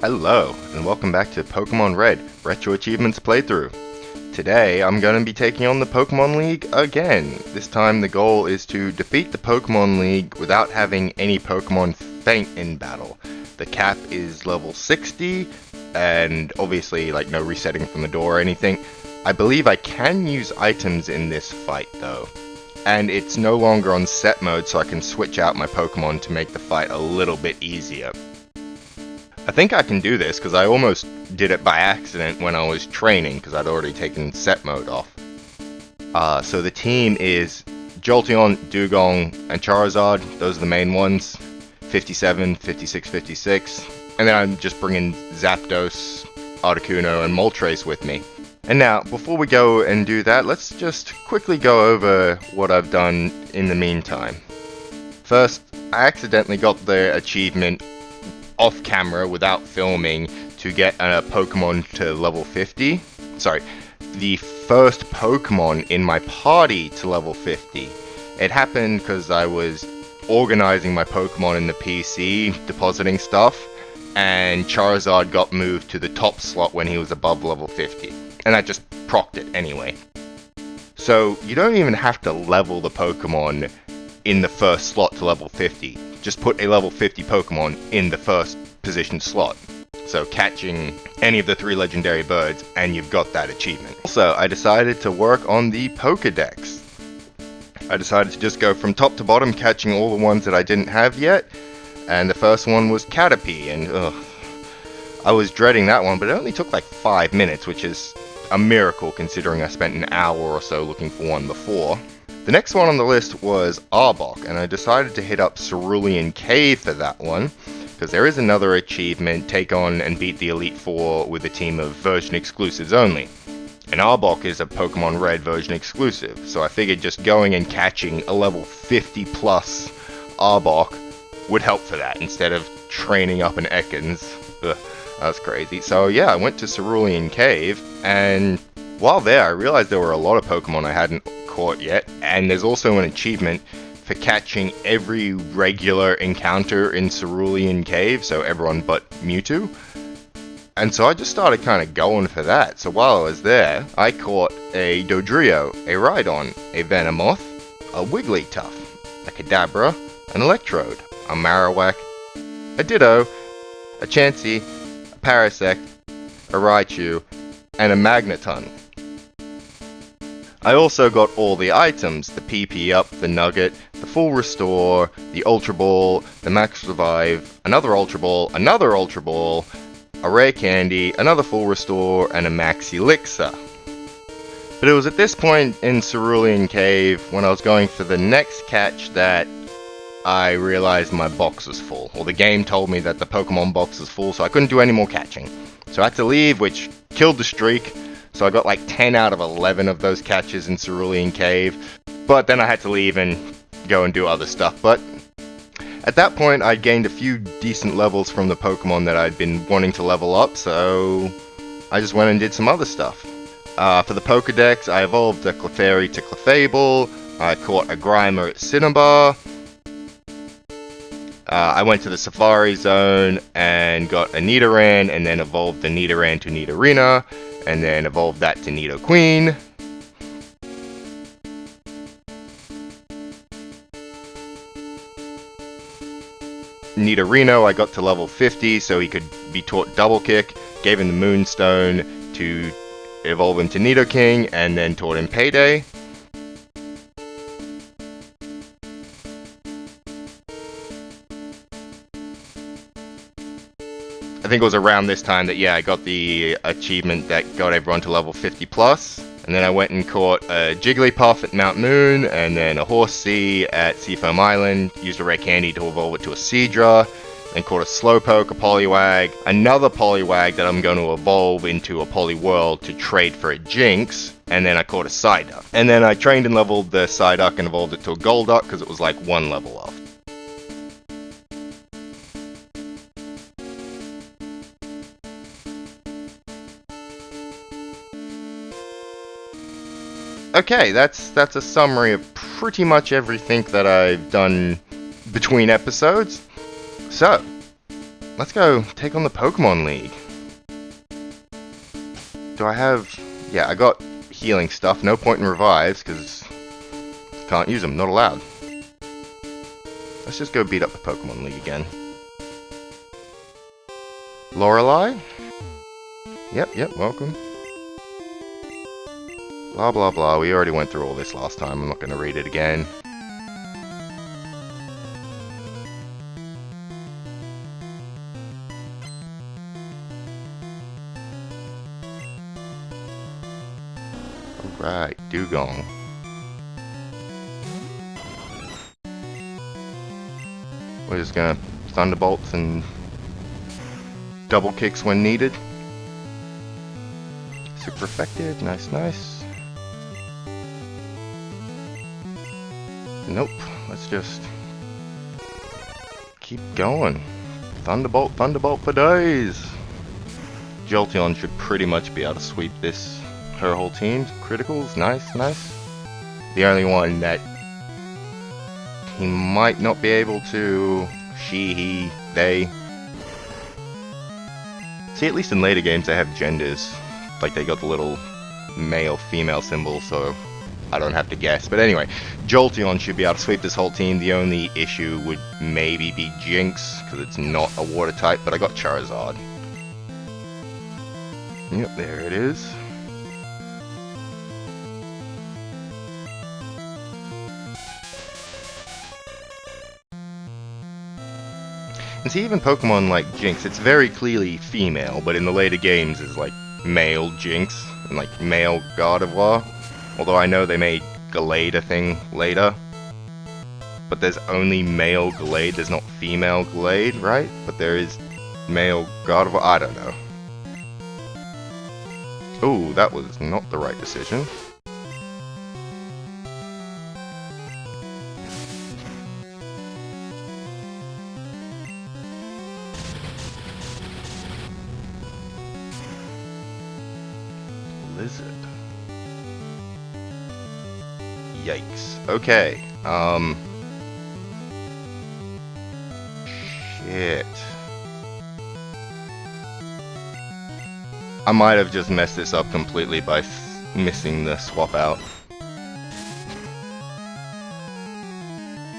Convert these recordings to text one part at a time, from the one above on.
Hello, and welcome back to Pokémon Red Retro Achievements playthrough. Today, I'm going to be taking on the Pokémon League again. This time the goal is to defeat the Pokémon League without having any Pokémon faint in battle. The cap is level 60, and obviously no resetting from the door or anything. I believe I can use items in this fight though. And it's no longer on set mode, so I can switch out my Pokémon to make the fight a little bit easier. I think I can do this because I almost did it by accident when I was training because I'd already taken set mode off. So the team is Jolteon, Dugong, and Charizard. Those are the main ones. 57, 56, 56. And then I'm just bringing Zapdos, Articuno, and Moltres with me. And now, before we go and do that, let's just quickly go over what I've done in the meantime. First, I accidentally got the achievement off camera without filming to get a Pokemon to level 50. Sorry, the first Pokemon in my party to level 50. It happened because I was organizing my Pokemon in the PC, depositing stuff, and Charizard got moved to the top slot when he was above level 50. And I just procced it anyway. So you don't even have to level the Pokemon in the first slot to level 50. Just put a level 50 Pokemon in the first position slot. So catching any of the 3 legendary birds and you've got that achievement. Also, I decided to work on the Pokédex. I decided to just go from top to bottom, catching all the ones that I didn't have yet. And the first one was Caterpie, and I was dreading that one, but it only took like 5 minutes, which is a miracle considering I spent an hour or so looking for one before. The next one on the list was Arbok, and I decided to hit up Cerulean Cave for that one, because there is another achievement, take on and beat the Elite Four with a team of version exclusives only. And Arbok is a Pokémon Red version exclusive, so I figured just going and catching a level 50 plus Arbok would help for that, instead of training up an Ekans. Ugh, that was crazy. So yeah, I went to Cerulean Cave, and while there I realized there were a lot of Pokemon I hadn't caught yet, and there's also an achievement for catching every regular encounter in Cerulean Cave, so everyone but Mewtwo. And so I just started kind of going for that. So while I was there, I caught a Dodrio, a Rhydon, a Venomoth, a Wigglytuff, a Kadabra, an Electrode, a Marowak, a Ditto, a Chansey, a Parasect, a Raichu, and a Magneton. I also got all the items, the PP Up, the Nugget, the Full Restore, the Ultra Ball, the Max Revive, another Ultra Ball, a Rare Candy, another Full Restore, and a Max Elixir. But it was at this point in Cerulean Cave, when I was going for the next catch, that I realized my box was full. Or the game told me that the Pokemon box was full, so I couldn't do any more catching. So I had to leave, which killed the streak. So I got like 10 out of 11 of those catches in Cerulean Cave. But then I had to leave and go and do other stuff. But at that point, I'd gained a few decent levels from the Pokemon that I'd been wanting to level up. So I just went and did some other stuff. For the Pokédex, I evolved a Clefairy to Clefable. I caught a Grimer at Cinnabar. I went to the Safari Zone and got a Nidoran, and then evolved the Nidoran to Nidorina, and then evolved that to Nidoqueen. Nidorino I got to level 50 so he could be taught Double Kick, gave him the Moonstone to evolve him to Nidoking, and then taught him Payday. I think it was around this time that, I got the achievement that got everyone to level 50 plus. And then I went and caught a Jigglypuff at Mount Moon, and then a Horsea at Seafoam Island, used a Rare Candy to evolve it to a Seadra, then caught a Slowpoke, a Poliwag, another Poliwag that I'm going to evolve into a Poliwhirl to trade for a Jinx, and then I caught a Psyduck. And then I trained and leveled the Psyduck and evolved it to a Golduck because it was like 1 level off. Okay, that's a summary of pretty much everything that I've done between episodes. So, let's go take on the Pokemon League. Do I have... Yeah, I got healing stuff. No point in revives, because can't use them. Not allowed. Let's just go beat up the Pokemon League again. Lorelei? Yep, welcome. Blah, blah, blah. We already went through all this last time. I'm not going to read it again. Alright, Dugong. We're just gonna Thunderbolts and double kicks when needed. Super effective, nice. Nope, let's just keep going. Thunderbolt for days! Jolteon should pretty much be able to sweep her whole team. Criticals, nice. The only one that he might not be able to, he, they. See, at least in later games they have genders. Like they got the little male-female symbol, so I don't have to guess. But anyway, Jolteon should be able to sweep this whole team. The only issue would maybe be Jinx, because it's not a water type, but I got Charizard. Yep, there it is. And see, even Pokemon like Jinx, it's very clearly female, but in the later games is like male Jinx and like male Gardevoir. Although I know they made Gallade a thing later. But there's only male Gallade, there's not female Gallade, right? But there is male Gardevoir, I don't know. Ooh, that was not the right decision. Blizzard. Yikes. Okay. Shit. I might have just messed this up completely by missing the swap out.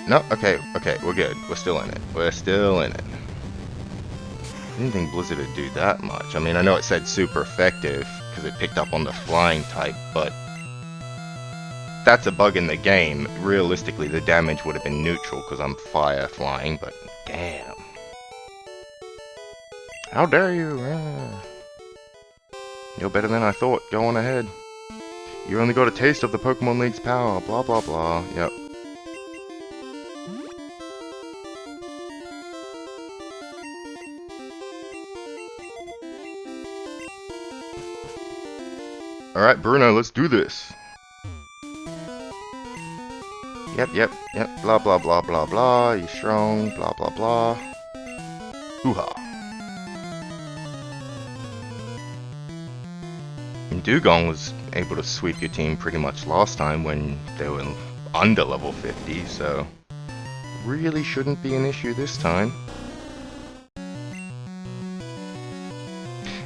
No, okay, we're good. We're still in it. I didn't think Blizzard would do that much. I mean, I know it said super effective because it picked up on the flying type, but that's a bug in the game. Realistically, the damage would have been neutral because I'm fire flying, but damn. How dare you? You're better than I thought. Go on ahead. You only got a taste of the Pokemon League's power. Blah, blah, blah. Yep. Alright, Bruno, let's do this. Yep. Blah, blah, blah, blah, blah. You're strong. Blah, blah, blah. Hoo-ha. Dugong was able to sweep your team pretty much last time when they were under level 50, so really shouldn't be an issue this time.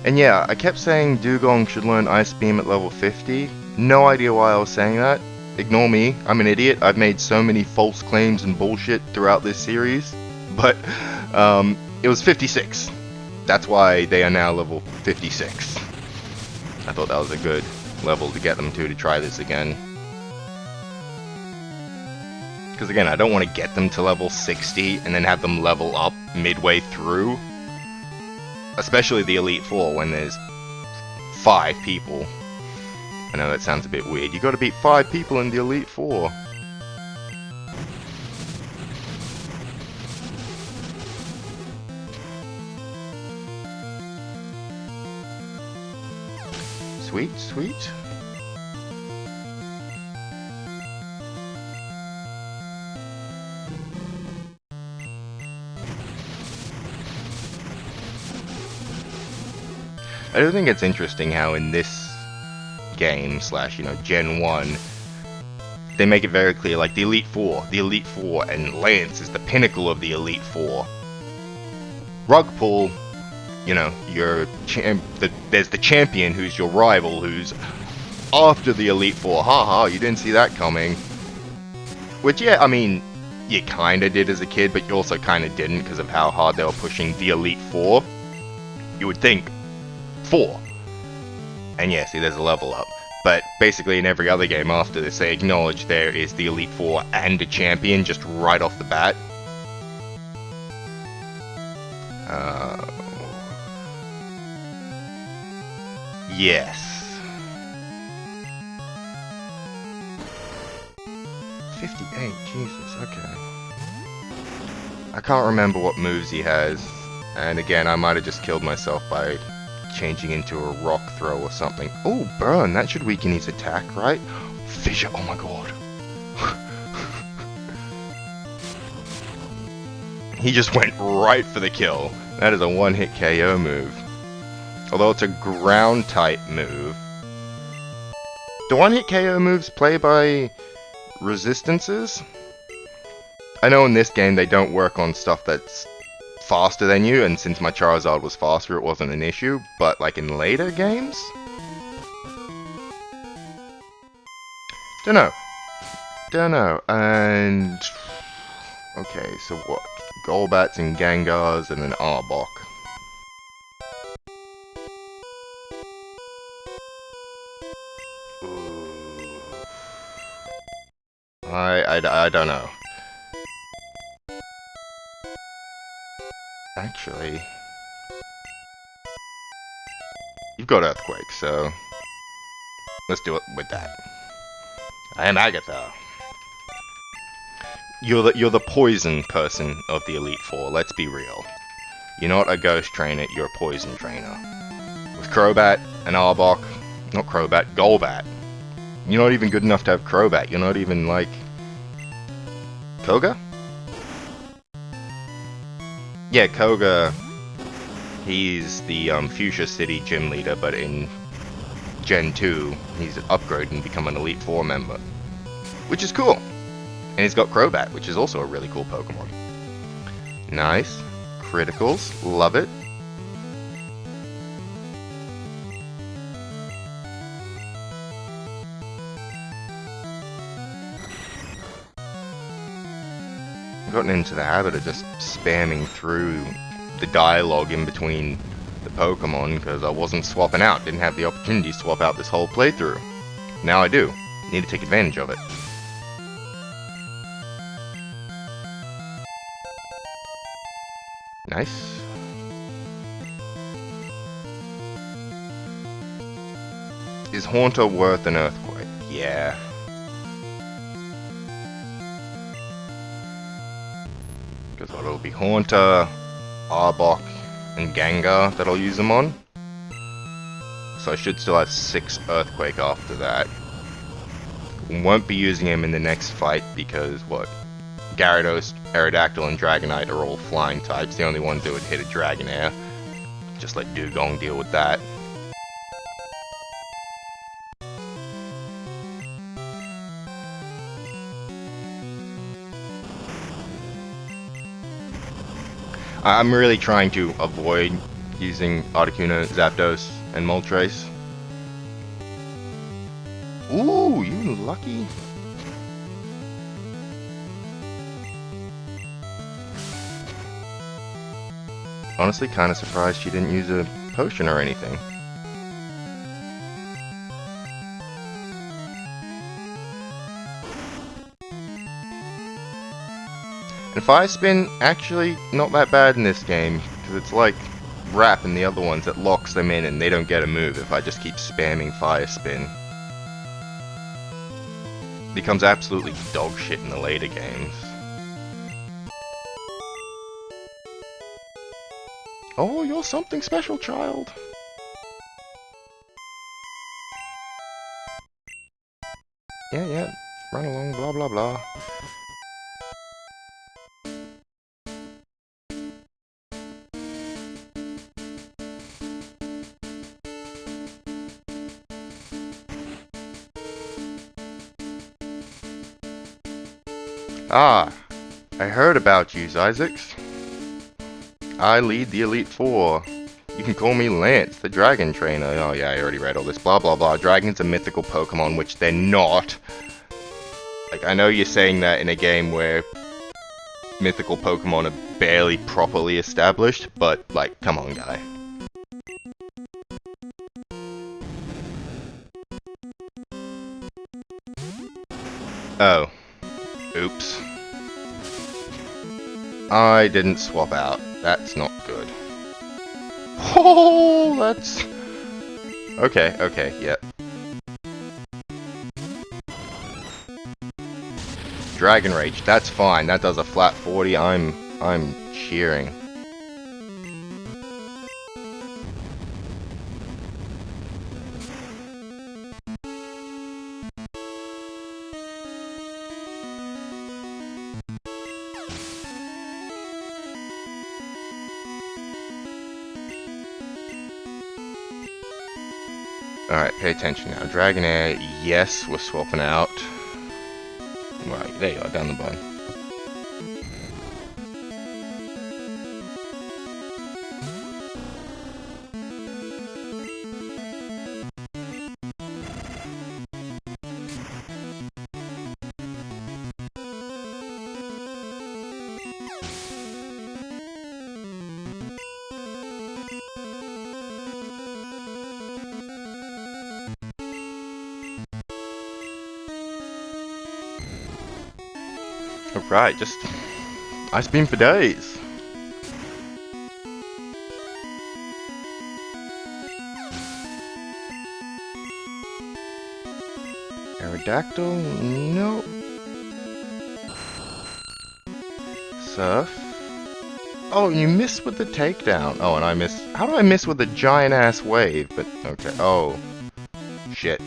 And yeah, I kept saying Dugong should learn Ice Beam at level 50. No idea why I was saying that. Ignore me, I'm an idiot. I've made so many false claims and bullshit throughout this series. But it was 56. That's why they are now level 56. I thought that was a good level to get them to try this again. Because again, I don't want to get them to level 60 and then have them level up midway through. Especially the Elite Four when there's 5 people. I know that sounds a bit weird. You gotta beat 5 people in the Elite Four. Sweet. I do think it's interesting how in this game slash, Gen 1, they make it very clear, like the Elite Four, and Lance is the pinnacle of the Elite Four. rug pull, you know, there's the champion who's your rival, who's after the Elite Four. Haha, you didn't see that coming. Which, yeah, I mean, you kinda did as a kid, but you also kinda didn't because of how hard they were pushing the Elite Four. You would think 4. And yeah, see, there's a level up. But basically in every other game after this, they acknowledge there is the Elite Four and a champion just right off the bat. Yes. 58, Jesus, okay. I can't remember what moves he has. And again, I might have just killed myself by changing into a rock throw or something. Oh, burn, that should weaken his attack, right? Fissure, oh my god. He just went right for the kill. That is a one-hit KO move. Although it's a ground-type move. Do one-hit KO moves play by resistances? I know in this game they don't work on stuff that's faster than you, and since my Charizard was faster, it wasn't an issue, but like in later games? Dunno, and... okay, so what? Golbats and Gengars and an Arbok. I don't know. Actually, you've got Earthquake, so let's do it with that. I am Agatha. You're the poison person of the Elite Four, let's be real. You're not a ghost trainer, you're a poison trainer. With Crobat and Arbok, not Crobat, Golbat. You're not even good enough to have Crobat, you're not even like... Koga? Yeah, Koga, he's the Fuchsia City gym leader, but in Gen 2, he's upgraded and become an Elite Four member. Which is cool. And he's got Crobat, which is also a really cool Pokemon. Nice. Criticals, love it. I've gotten into the habit of just spamming through the dialogue in between the Pokemon because I wasn't swapping out, didn't have the opportunity to swap out this whole playthrough. Now I do. Need to take advantage of it. Nice. Is Haunter worth an Earthquake? Yeah. Because it'll be Haunter, Arbok, and Gengar that I'll use them on. So I should still have 6 Earthquake after that. Won't be using him in the next fight because, what? Gyarados, Aerodactyl, and Dragonite are all flying types. The only ones that would hit a Dragonair. Just let Dugong deal with that. I'm really trying to avoid using Articuno, Zapdos, and Moltres. Ooh, you lucky. Honestly, kind of surprised she didn't use a potion or anything. And Fire Spin, actually not that bad in this game, because it's like Wrap and the other ones that locks them in and they don't get a move if I just keep spamming Fire Spin. Becomes absolutely dog shit in the later games. Oh, you're something special, child. Yeah, run along, blah blah blah. Ah, I heard about you, Isaacs. I lead the Elite Four. You can call me Lance, the Dragon Trainer. Oh yeah, I already read all this. Blah blah blah. Dragons are mythical Pokemon, which they're not. Like, I know you're saying that in a game where mythical Pokemon are barely properly established, but, like, come on, guy. Oh. Oops. I didn't swap out. That's not good. Oh, that's... Okay, okay, yep. Dragon Rage, that's fine. That does a flat 40. I'm cheering. Alright, pay attention now. Dragonair, yes, we're swapping out. Right, there you are, down the button. Alright, just Ice Beam for days. Aerodactyl? Nope. Surf? Oh, you missed with the takedown. Oh, and I missed. How do I miss with a giant ass wave? But okay. Oh. Shit.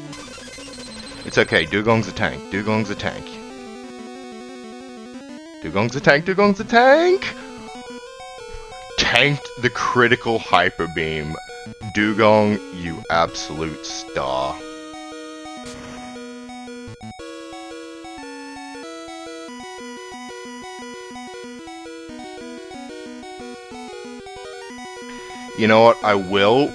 It's okay. Dugong's a tank. Dugong's a tank. Dugong's a tank, Dugong's a tank! Tanked the critical Hyper Beam. Dugong, you absolute star. You know what, I will.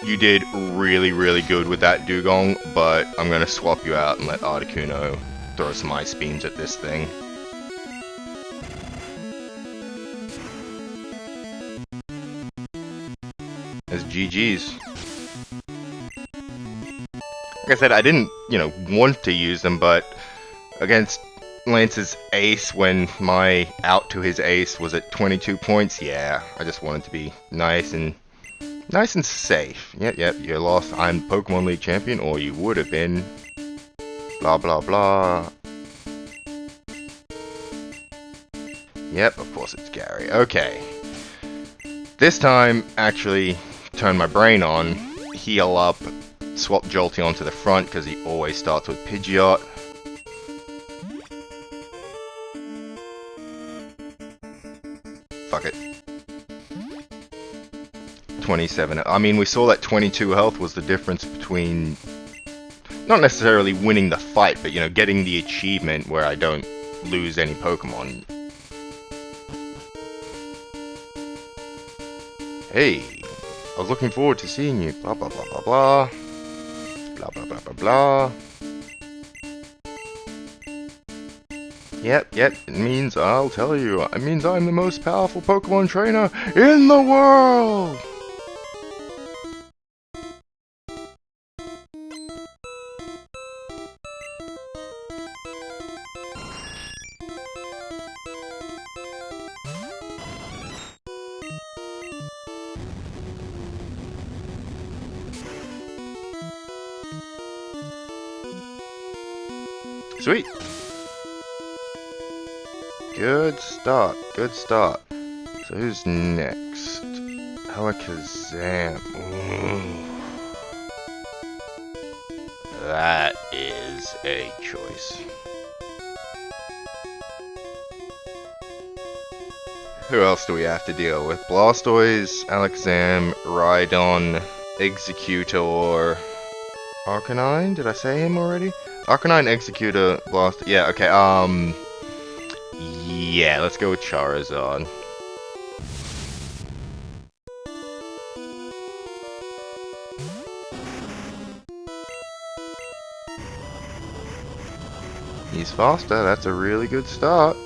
You did really, really good with that Dugong, but I'm gonna swap you out and let Articuno throw some Ice Beams at this thing. As GG's. Like I said, I didn't, want to use them, but against Lance's ace when my out to his ace was at 22 points, yeah, I just wanted to be nice and safe. Yep, you lost. I'm Pokemon League champion, or you would have been. Blah blah blah. Yep, of course it's Gary. Okay. This time, actually, turn my brain on, heal up, swap Jolteon to the front, because he always starts with Pidgeot. Fuck it. 27. I mean, we saw that 22 health was the difference between not necessarily winning the fight, but, getting the achievement where I don't lose any Pokemon. Hey, I was looking forward to seeing you. Blah, blah, blah, blah, blah. Blah, blah, blah, blah, blah. Yep, it means, I'll tell you, it means I'm the most powerful Pokemon trainer in the world! Sweet! Good start, good start. So who's next? Alakazam. Ooh. That is a choice. Who else do we have to deal with? Blastoise, Alakazam, Rhydon, Executor, Arcanine? Did I say him already? Arcanine, Executor, Blast. Yeah, okay, yeah, let's go with Charizard. He's faster, that's a really good start.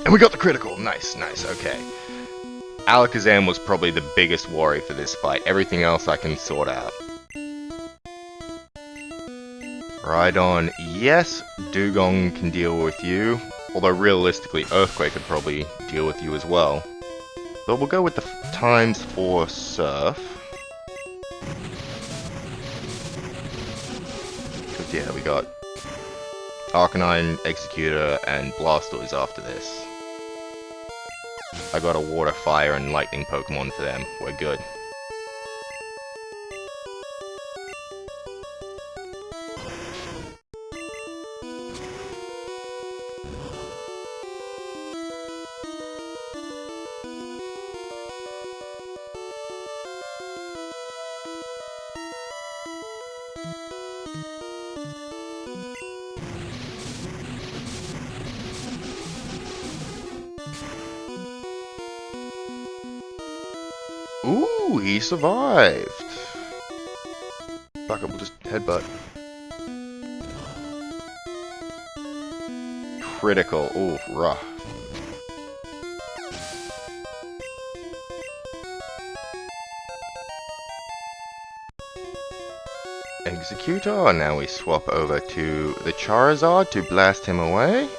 And we got the critical! Nice, nice, okay. Alakazam was probably the biggest worry for this fight. Everything else I can sort out. Rhydon, yes, Dugong can deal with you. Although realistically, Earthquake could probably deal with you as well. But we'll go with the ×4 Surf. Because yeah, we got Arcanine, Executor, and Blastoise after this. I got a Water, Fire, and Lightning Pokemon for them. We're good. Ooh, he survived. Fuck it, we'll just headbutt. Critical. Ooh, rough. Executor. Now we swap over to the Charizard to blast him away.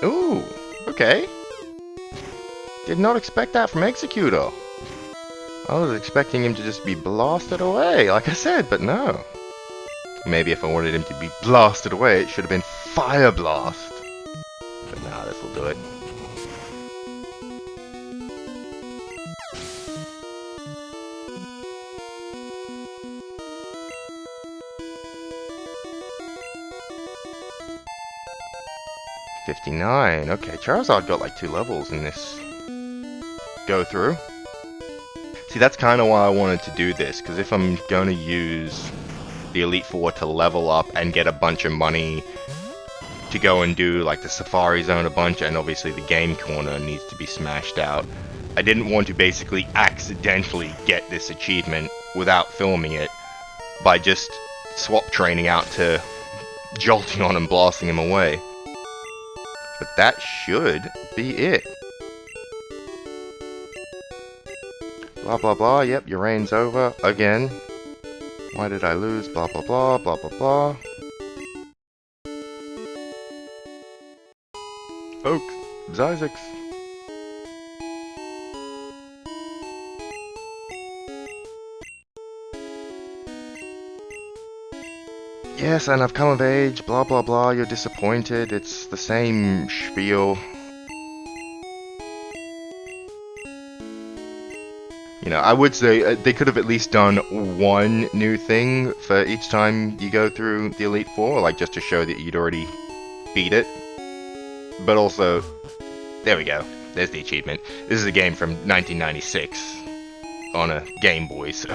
Ooh, okay. Did not expect that from Executor. I was expecting him to just be blasted away, like I said, but no. Maybe if I wanted him to be blasted away, it should have been Fire Blast. But nah, this will do it. ×59. Okay, Charizard got like 2 levels in this go through. See, that's kind of why I wanted to do this, because if I'm going to use the Elite Four to level up and get a bunch of money to go and do like the Safari Zone a bunch, and obviously the Game Corner needs to be smashed out, I didn't want to basically accidentally get this achievement without filming it by just swap training out to Jolteon and blasting him away. But that should be it. Blah blah blah, yep, your reign's over again. Why did I lose? Blah blah blah, blah blah blah. Oaks, Zyzix. Yes, and I've come of age, blah blah blah, you're disappointed, it's the same spiel. You know, I would say they could have at least done one new thing for each time you go through the Elite Four, like just to show that you'd already beat it. But also, there we go, there's the achievement. This is a game from 1996 on a Game Boy, so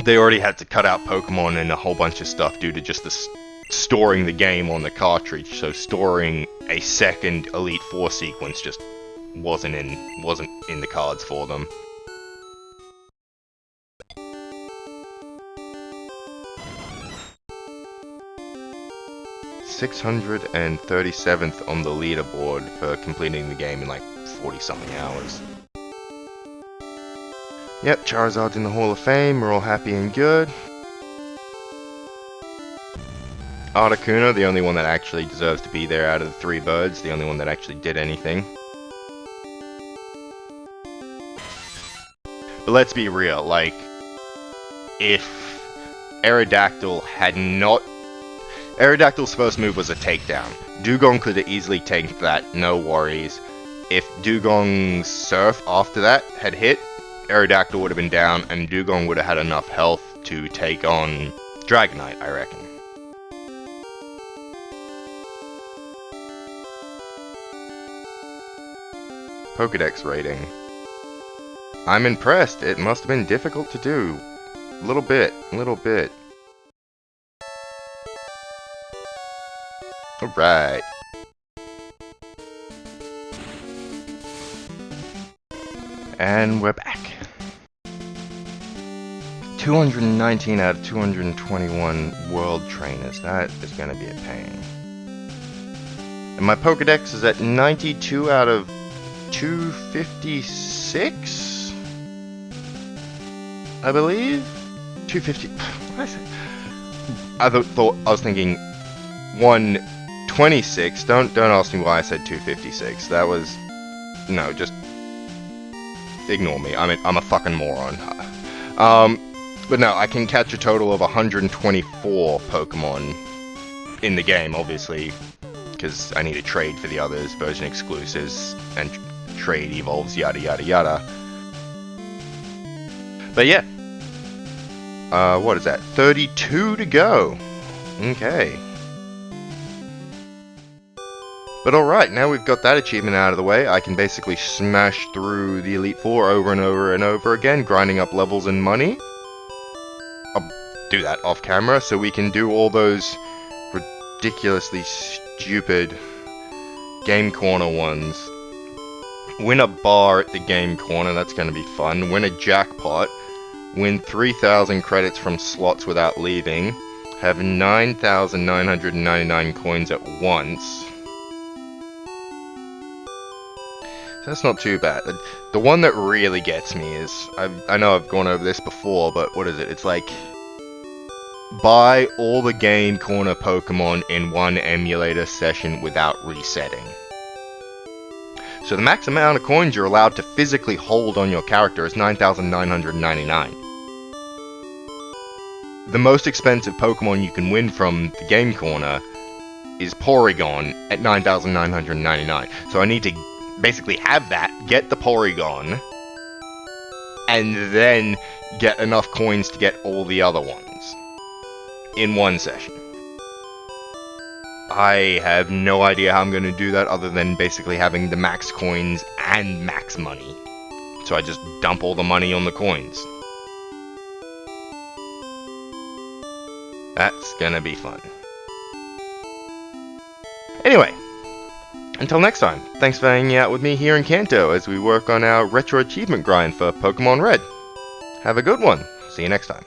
they already had to cut out Pokemon and a whole bunch of stuff due to just the storing the game on the cartridge, so storing a second Elite Four sequence just wasn't in the cards for them. #637th on the leaderboard for completing the game in like 40-something hours. Yep, Charizard's in the Hall of Fame, we're all happy and good. Articuno, the only one that actually deserves to be there out of the 3 birds, the only one that actually did anything. But let's be real, like, if Aerodactyl had not... Aerodactyl's first move was a takedown. Dugong could have easily taken that, no worries. If Dugong's Surf after that had hit, Aerodactyl would have been down, and Dugong would have had enough health to take on Dragonite, I reckon. Pokedex rating. I'm impressed. It must have been difficult to do. Little bit. Alright. And we're back. 219 out of 221 world trainers. That is going to be a pain. And my Pokedex is at 92 out of 256? I believe? 250. What did I say? I was thinking 126. Don't ask me why I said 256. That was... No, just... Ignore me. I'm a fucking moron. But no, I can catch a total of 124 Pokemon in the game, obviously, because I need to trade for the others, version exclusives, and trade evolves, yada yada yada. But yeah. What is that? 32 to go. Okay. But alright, now we've got that achievement out of the way, I can basically smash through the Elite Four over and over and over again, grinding up levels and money. I'll do that off camera so we can do all those ridiculously stupid Game Corner ones. Win a bar at the Game Corner, that's going to be fun. Win a jackpot. Win 3,000 credits from slots without leaving. Have 9,999 coins at once. That's not too bad. The one that really gets me is, I know I've gone over this before, but what is it? It's like, buy all the Game Corner Pokemon in one emulator session without resetting. So the max amount of coins you're allowed to physically hold on your character is 9,999. The most expensive Pokemon you can win from the Game Corner is Porygon at 9,999. So I need to basically have that, get the Porygon, and then get enough coins to get all the other ones in one session. I have no idea how I'm going to do that other than basically having the max coins and max money. So I just dump all the money on the coins. That's gonna be fun. Anyway, until next time, thanks for hanging out with me here in Kanto as we work on our Retro Achievement grind for Pokémon Red. Have a good one. See you next time.